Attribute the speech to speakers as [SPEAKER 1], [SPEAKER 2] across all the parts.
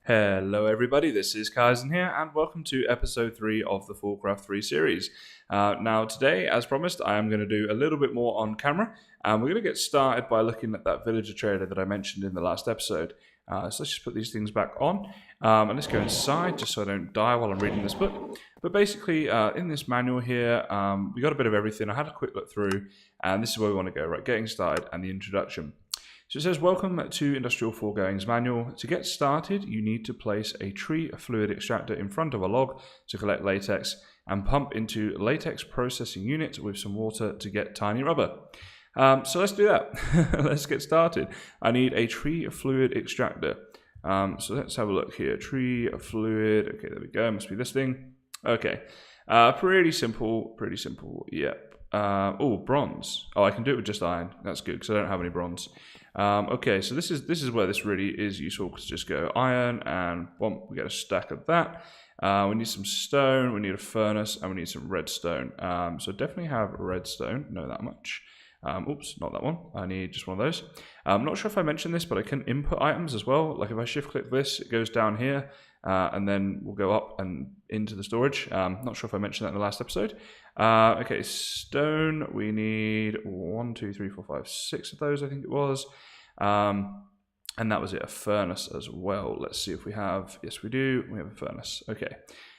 [SPEAKER 1] Hello everybody, this is Kysen here, and welcome to episode 3 of the Foolcraft 3 series. Now today, as promised, I am going to do a little bit more on camera, and we're going to get started by looking at that villager trader that I mentioned in the last episode. So let's just put these things back on, and let's go inside just so I don't die while I'm reading this book. But basically, in this manual here, we got a bit of everything. I had a quick look through, and this is where we want to go, right? Getting started and the introduction. So it says, welcome to Industrial Foregoings Manual. To get started, you need to place a tree fluid extractor in front of a log to collect latex and pump into latex processing unit with some water to get tiny rubber. So let's do that. Let's get started. I need a tree fluid extractor. So let's have a look here. Tree fluid. Okay, there we go. Must be this thing. Okay. Pretty simple. Yep. Oh, bronze. Oh, I can do it with just iron. That's good because I don't have any bronze. Okay, so this is where this really is useful, because just go iron and boom, we get a stack of that. We need some stone, we need a furnace, and we need some redstone. So definitely have redstone, know that much. Oops, not that one. I need just one of those. I'm not sure if I mentioned this, but I can input items as well. Like if I shift click this, it goes down here, and then we'll go up and into the storage. Not sure if I mentioned that in the last episode. Okay, stone, we need 1, 2, 3, 4, 5, 6 of those, I think it was. And that was it, a furnace as well. Let's see if we have, yes we do, we have a furnace. Okay,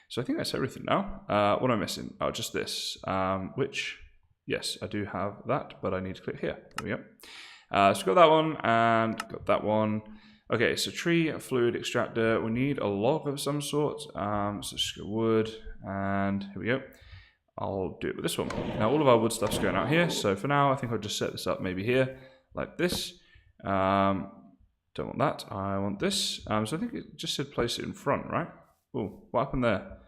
[SPEAKER 1] so I think that's everything now. What am I missing? Oh, just this, which, yes, I do have that, but I need to click here. There we go. So got that one and got that one. Okay, so tree fluid extractor, we need a log of some sort. So just go wood, and here we go. I'll do it with this one. Now all of our wood stuff's going out here, so for now I think I'll just set this up maybe here, like this. Don't want that, I want this. So I think it just said place it in front, right? Oh, what happened there?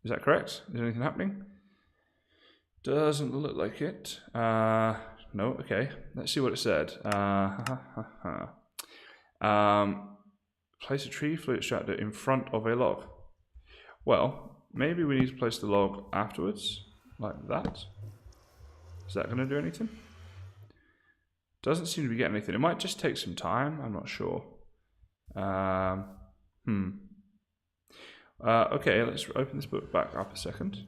[SPEAKER 1] Is that correct? Is anything happening? Doesn't look like it. No, okay. Let's see what it said. Place a tree fluid extractor in front of a log. Well, maybe we need to place the log afterwards, like that. Is that going to do anything? Doesn't seem to be getting anything. It might just take some time. I'm not sure. Okay, let's open this book back up a second.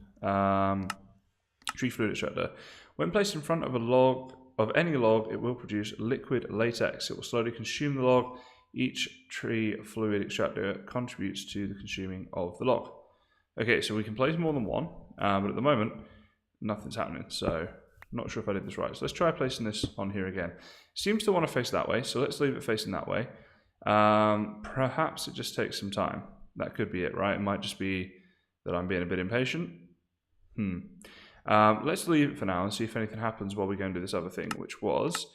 [SPEAKER 1] Tree fluid extractor. When placed in front of a log, of any log, it will produce liquid latex. It will slowly consume the log. Each tree fluid extractor contributes to the consuming of the log. Okay, so we can place more than one, but at the moment, nothing's happening. So not sure if I did this right. So let's try placing this on here again. Seems to want to face that way, so let's leave it facing that way. Perhaps it just takes some time. That could be it, right? It might just be that I'm being a bit impatient. Let's leave it for now and see if anything happens while we go and do this other thing, which was,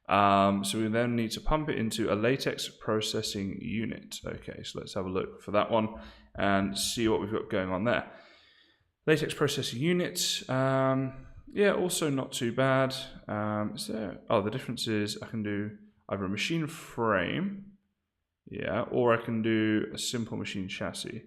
[SPEAKER 1] so we then need to pump it into a latex processing unit. Okay, so let's have a look for that one and see what we've got going on there. Latex processing unit. Yeah, also not too bad. Is there? Oh, the difference is I can do either a machine frame, yeah, or I can do a simple machine chassis.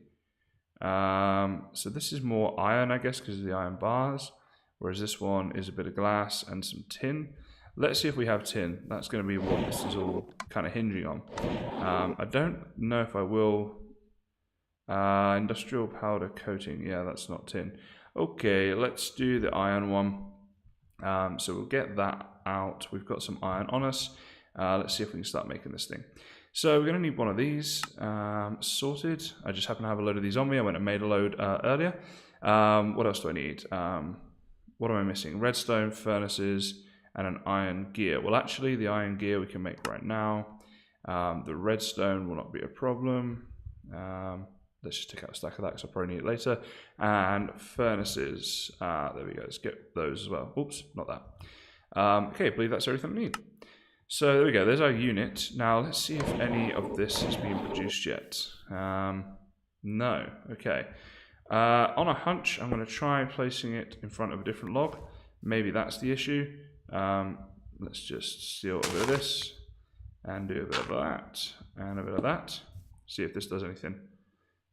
[SPEAKER 1] So this is more iron, I guess, because of the iron bars, whereas this one is a bit of glass and some tin. Let's see if we have tin. That's going to be what this is all kind of hinging on. I don't know if I will. Industrial powder coating. Yeah, that's not tin. Okay, let's do the iron one. So we'll get that out. We've got some iron on us. Let's see if we can start making this thing. So we're going to need one of these sorted. I just happen to have a load of these on me. I went and made a load earlier. What else do I need? What am I missing? Redstone, furnaces, and an iron gear. Well, actually, the iron gear we can make right now. The redstone will not be a problem. Let's just take out a stack of that because I'll probably need it later. And furnaces. There we go. Let's get those as well. Oops, not that. Okay, I believe that's everything we need. So there we go. There's our unit. Now let's see if any of this has been produced yet. No. Okay. On a hunch, I'm going to try placing it in front of a different log. Maybe that's the issue. Let's just steal a bit of this and do a bit of that and a bit of that. See if this does anything.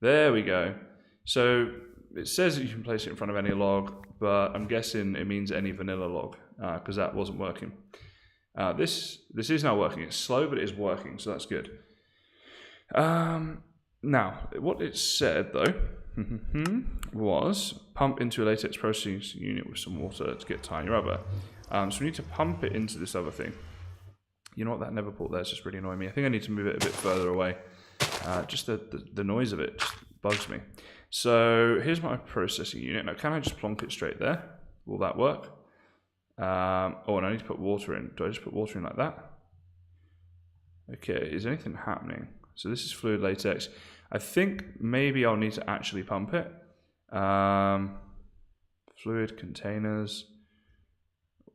[SPEAKER 1] There we go. So it says that you can place it in front of any log, but I'm guessing it means any vanilla log because that wasn't working. This is now working. It's slow, but it is working, so that's good. Now, what it said though was pump into a latex processing unit with some water to get tiny rubber. So we need to pump it into this other thing. You know what, that never port there is just really annoying me. I think I need to move it a bit further away. Just the noise of it just bugs me. So here's my processing unit. Now can I just plonk it straight there? Will that work? Oh, and I need to put water in. Do I just put water in like that? Okay, is anything happening? So this is fluid latex. I think maybe I'll need to actually pump it. Fluid containers.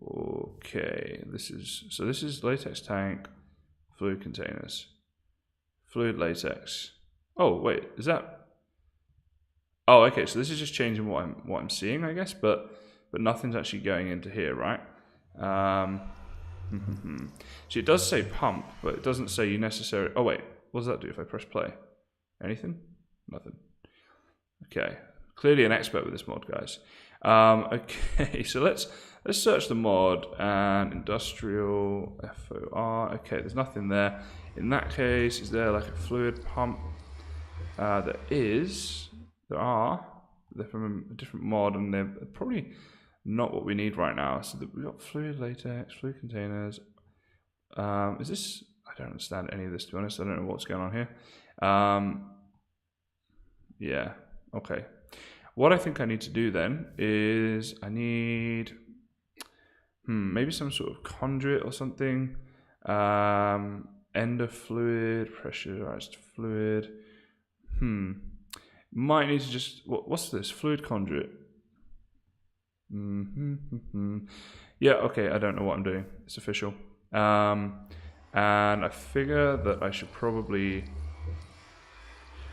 [SPEAKER 1] Okay, this is latex tank, fluid containers, fluid latex. Oh wait, is that? Oh, okay. So this is just changing what I'm seeing, I guess, but nothing's actually going into here, right? So it does say pump, but it doesn't say you necessarily. Oh wait, what does that do if I press play? Anything? Nothing. Okay, clearly an expert with this mod, guys. Okay, so let's search the mod and industrial FOR. Okay, there's nothing there. In that case, is there like a fluid pump? There are. They're from a different mod, and they're probably not what we need right now. So we've got fluid latex, fluid containers. Is this? I don't understand any of this, to be honest. I don't know what's going on here. Yeah. Okay. What I think I need to do then is I need maybe some sort of conduit or something. Ender fluid, pressurized fluid. Might need to just what's this? Fluid conduit. Yeah, okay, I don't know what I'm doing. It's official. And I figure that I should probably.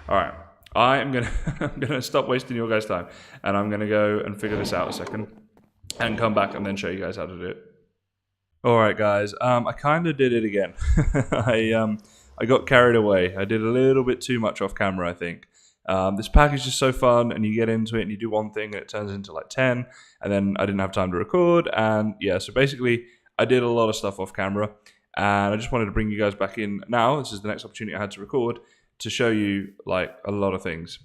[SPEAKER 1] Alright. I'm gonna stop wasting your guys' time, and I'm gonna go and figure this out a second, and come back and then show you guys how to do it. All right, guys. I kind of did it again. I got carried away. I did a little bit too much off camera, I think. This pack is just so fun, and you get into it and you do one thing and it turns into like 10, and then I didn't have time to record, and yeah. So basically, I did a lot of stuff off camera, and I just wanted to bring you guys back in now. This is the next opportunity I had to record, to show you like a lot of things.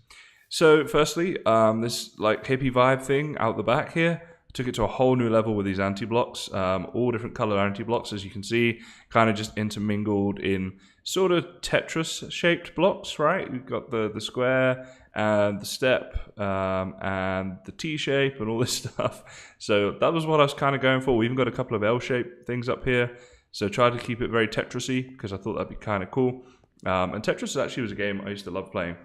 [SPEAKER 1] So firstly, this like hippie vibe thing out the back here, took it to a whole new level with these anti-blocks, all different color anti-blocks, as you can see, kind of just intermingled in sort of Tetris shaped blocks, right? You've got the square and the step and the T shape and all this stuff. So that was what I was kind of going for. We even got a couple of L-shaped things up here. So tried to keep it very Tetris-y because I thought that'd be kind of cool. And Tetris actually was a game I used to love playing.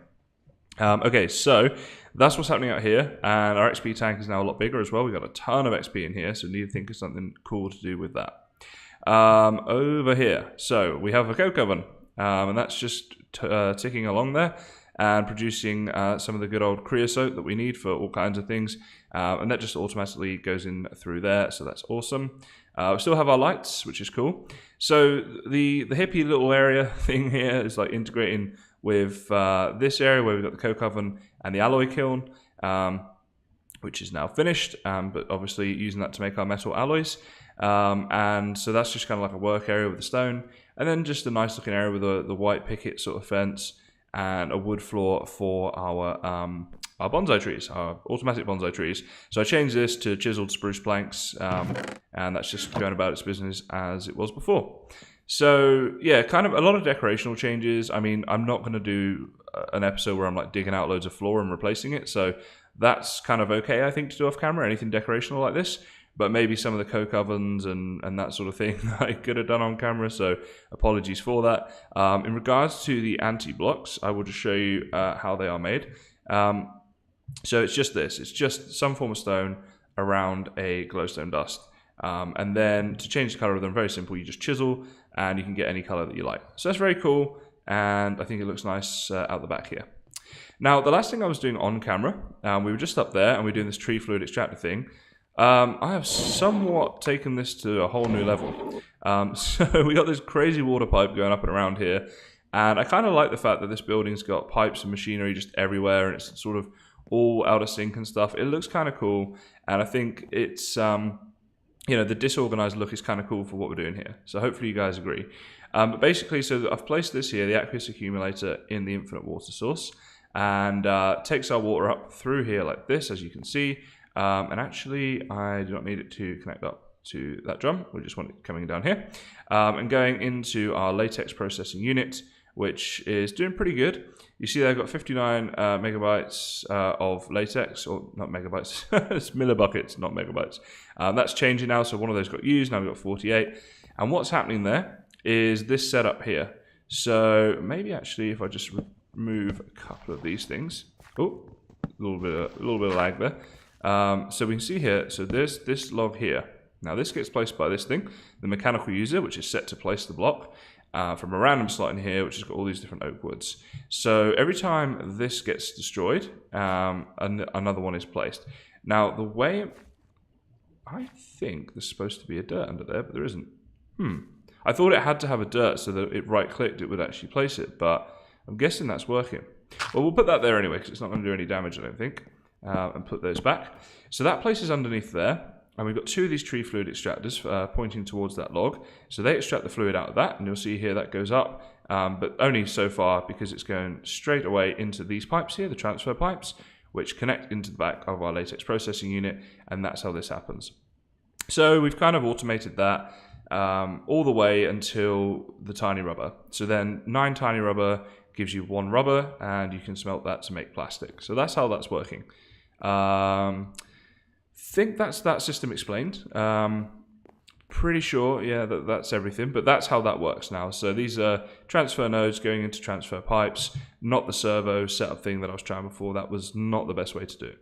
[SPEAKER 1] Okay, so that's what's happening out here, and our XP tank is now a lot bigger as well. We've got a ton of XP in here, so we need to think of something cool to do with that. Over here, so we have a coke oven, and that's just ticking along there and producing some of the good old creosote that we need for all kinds of things, and that just automatically goes in through there, so that's awesome. We still have our lights, which is cool. So the hippie little area thing here is like integrating with this area where we've got the coke oven and the alloy kiln, which is now finished, but obviously using that to make our metal alloys. And so that's just kind of like a work area with the stone, and then just a nice looking area with the white picket sort of fence and a wood floor for our bonsai trees, our automatic bonsai trees. So I changed this to chiseled spruce planks, and that's just going about its business as it was before. So yeah, kind of a lot of decorational changes. I mean, I'm not going to do an episode where I'm like digging out loads of floor and replacing it, so that's kind of okay, I think, to do off camera, anything decorational like this. But maybe some of the coke ovens and that sort of thing I could have done on camera, so apologies for that. In regards to the anti-blocks, I will just show you how they are made. So it's just this. It's just some form of stone around a glowstone dust. And then to change the color of them, very simple. You just chisel and you can get any color that you like. So that's very cool, and I think it looks nice out the back here. Now, the last thing I was doing on camera, we were just up there and we were doing this tree fluid extractor thing. I have somewhat taken this to a whole new level. So we got this crazy water pipe going up and around here, and I kind of like the fact that this building's got pipes and machinery just everywhere, and it's sort of all out of sync and stuff. It looks kind of cool, and I think it's the disorganized look is kind of cool for what we're doing here. So hopefully you guys agree. But basically, so I've placed this here, the aqueous accumulator, in the infinite water source, and takes our water up through here like this, as you can see. And actually, I do not need it to connect up to that drum. We just want it coming down here and going into our latex processing unit, which is doing pretty good. You see, I've got 59 megabytes of latex, or not megabytes, it's millibuckets, not megabytes. That's changing now, so one of those got used, now we've got 48. And what's happening there is this setup here. So maybe actually if I just remove a couple of these things. Oh, a little bit of lag there. So we can see here, so there's this log here. Now this gets placed by this thing, the mechanical user, which is set to place the block from a random slot in here, which has got all these different oak woods. So every time this gets destroyed, another one is placed. Now the way, I think there's supposed to be a dirt under there, but there isn't. I thought it had to have a dirt so that it right-clicked, it would actually place it, but I'm guessing that's working. Well, we'll put that there anyway, because it's not going to do any damage, I don't think, and put those back. So that places underneath there. And we've got two of these tree fluid extractors pointing towards that log. So they extract the fluid out of that, and you'll see here that goes up, but only so far because it's going straight away into these pipes here, the transfer pipes, which connect into the back of our latex processing unit, and that's how this happens. So we've kind of automated that all the way until the tiny rubber. So then 9 tiny rubber gives you 1 rubber, and you can smelt that to make plastic. So that's how that's working. Think that's that system explained. Pretty sure, yeah, that's everything, but that's how that works now. So these are transfer nodes going into transfer pipes, not the servo setup thing that I was trying before. That was not the best way to do it.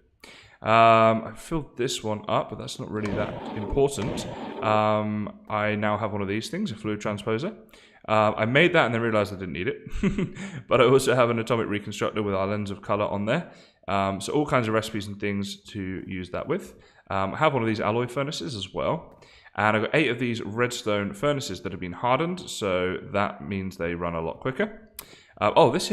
[SPEAKER 1] I filled this one up, but that's not really that important. I now have one of these things, a fluid transposer. I made that and then realized I didn't need it. But I also have an atomic reconstructor with our lens of color on there. So all kinds of recipes and things to use that with. I have one of these alloy furnaces as well. And I've got 8 of these redstone furnaces that have been hardened, so that means they run a lot quicker. This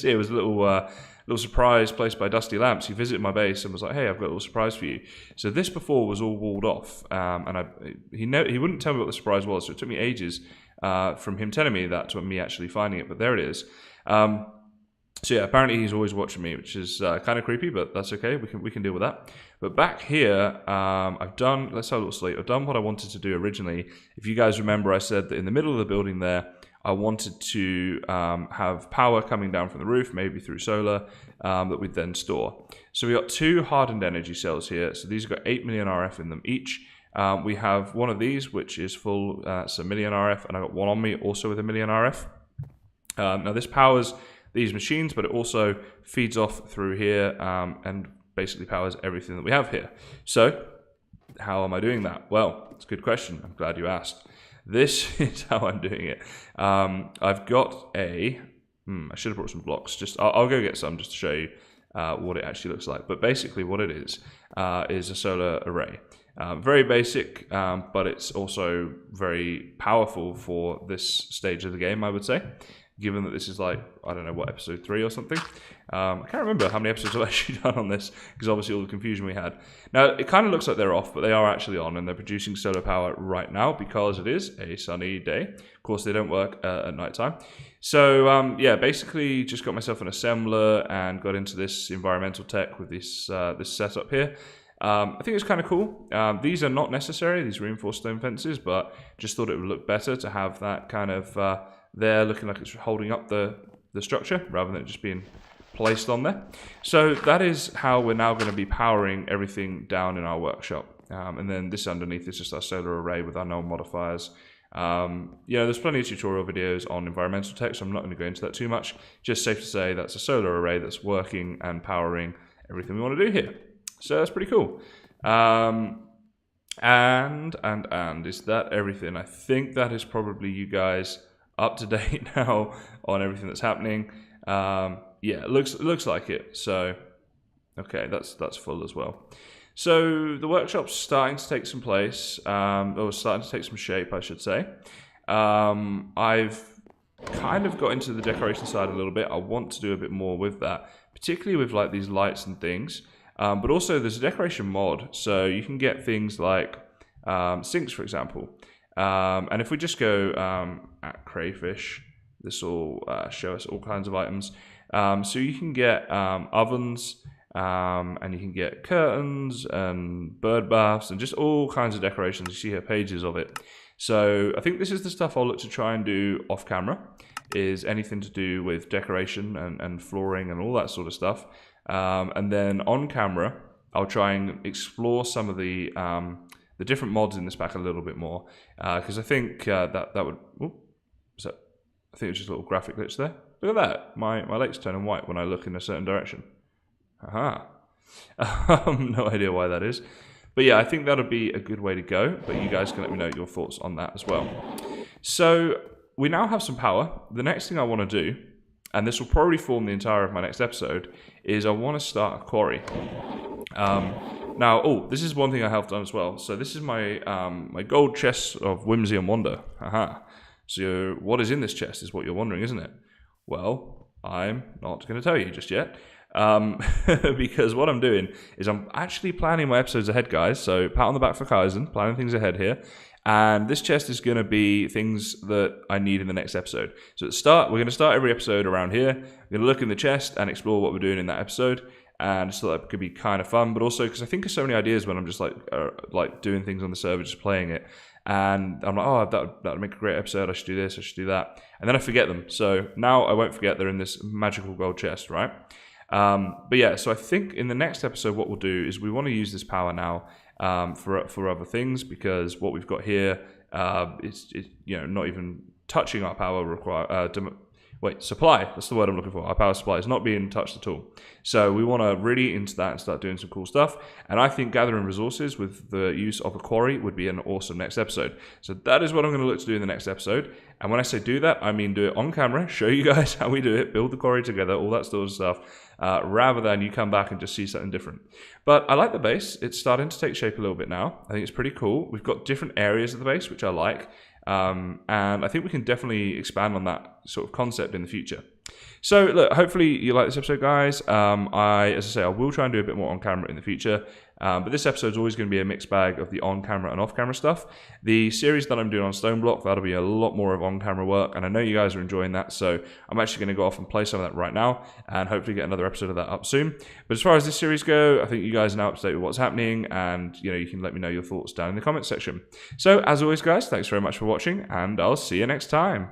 [SPEAKER 1] here was a little surprise placed by Dusty Lamps. He visited my base and was like, "Hey, I've got a little surprise for you." So this before was all walled off, and he wouldn't tell me what the surprise was, so it took me ages from him telling me that to me actually finding it. But there it is. So yeah, apparently he's always watching me, which is kind of creepy, but that's okay. We can deal with that. But back here, let's have a little sleep. I've done what I wanted to do originally. If you guys remember, I said that in the middle of the building there, I wanted to have power coming down from the roof, maybe through solar, that we'd then store. So we got 2 hardened energy cells here. So these have got 8 million RF in them each. We have one of these, which is full, it's a million RF, and I got one on me also with a million RF. Now this powers these machines, but it also feeds off through here and basically powers everything that we have here. So how am I doing that? Well, it's a good question. I'm glad you asked. This is how I'm doing it. I've got I should have brought some blocks. I'll go get some just to show you what it actually looks like. But basically what it is a solar array. Very basic, but it's also very powerful for this stage of the game, I would say. Given that this is like, I don't know what, episode 3 or something. I can't remember how many episodes I've actually done on this, because obviously all the confusion we had. Now, it kind of looks like they're off, but they are actually on, and they're producing solar power right now because it is a sunny day. Of course, they don't work at night time. So, yeah, basically just got myself an assembler and got into this environmental tech with this setup here. I think it's kind of cool. These are not necessary, these reinforced stone fences, but just thought it would look better to have that kind of there looking like it's holding up the structure rather than it just being placed on there. So that is how we're now going to be powering everything down in our workshop. And then this underneath is just our solar array with our null modifiers. There's plenty of tutorial videos on environmental tech, so I'm not going to go into that too much. Just safe to say that's a solar array that's working and powering everything we want to do here. So that's pretty cool. And is that everything? I think that is probably you guys up to date now on everything that's happening. It looks like it. So okay, that's full as well. So the workshop's starting to take some place, or starting to take some shape, I should say. I've kind of got into the decoration side a little bit. I want to do a bit more with that, particularly with like these lights and things. But also there's a decoration mod, so you can get things like sinks, for example. And if we just go at crayfish, this will show us all kinds of items. So you can get ovens, and you can get curtains and bird baths and just all kinds of decorations. You see here pages of it. So I think this is the stuff I'll look to try and do off camera, is anything to do with decoration and flooring and all that sort of stuff. And then on camera, I'll try and explore some of the different mods in this pack a little bit more, because I think that would. I think it's just a little graphic glitch there. Look at that. My leg's turning white when I look in a certain direction. Aha. No idea why that is. But yeah, I think that'll be a good way to go. But you guys can let me know your thoughts on that as well. So we now have some power. The next thing I want to do, and this will probably form the entire of my next episode, is I want to start a quarry. Now, this is one thing I have done as well. So this is my my gold chest of whimsy and wonder. Aha. So what is in this chest is what you're wondering, isn't it? Well, I'm not going to tell you just yet. Because what I'm doing is I'm actually planning my episodes ahead, guys. So pat on the back for Kysen, planning things ahead here. And this chest is going to be things that I need in the next episode. So at the start, we're going to start every episode around here. We're going to look in the chest and explore what we're doing in that episode. And I just thought that could be kind of fun, but also because I think of so many ideas when I'm just like doing things on the server, just playing it. And I'm like, that would make a great episode. I should do this, I should do that. And then I forget them. So now I won't forget they're in this magical gold chest, right? But yeah, so I think in the next episode, what we'll do is we want to use this power now for other things, because what we've got here is not even touching our power supply. That's the word I'm looking for. Our power supply is not being touched at all. So we want to really into that and start doing some cool stuff. And I think gathering resources with the use of a quarry would be an awesome next episode. So that is what I'm going to look to do in the next episode. And when I say do that, I mean do it on camera, show you guys how we do it, build the quarry together, all that sort of stuff, rather than you come back and just see something different. But I like the base. It's starting to take shape a little bit now. I think it's pretty cool. We've got different areas of the base, which I like. And I think we can definitely expand on that sort of concept in the future. So look, hopefully you like this episode, guys. As I say, I will try and do a bit more on camera in the future. But this episode is always going to be a mixed bag of the on-camera and off-camera stuff. The series that I'm doing on Stone Block, that'll be a lot more of on-camera work, and I know you guys are enjoying that, so I'm actually going to go off and play some of that right now, and hopefully get another episode of that up soon. But as far as this series go, I think you guys are now up to date with what's happening, and you can let me know your thoughts down in the comments section. So as always, guys, thanks very much for watching, and I'll see you next time.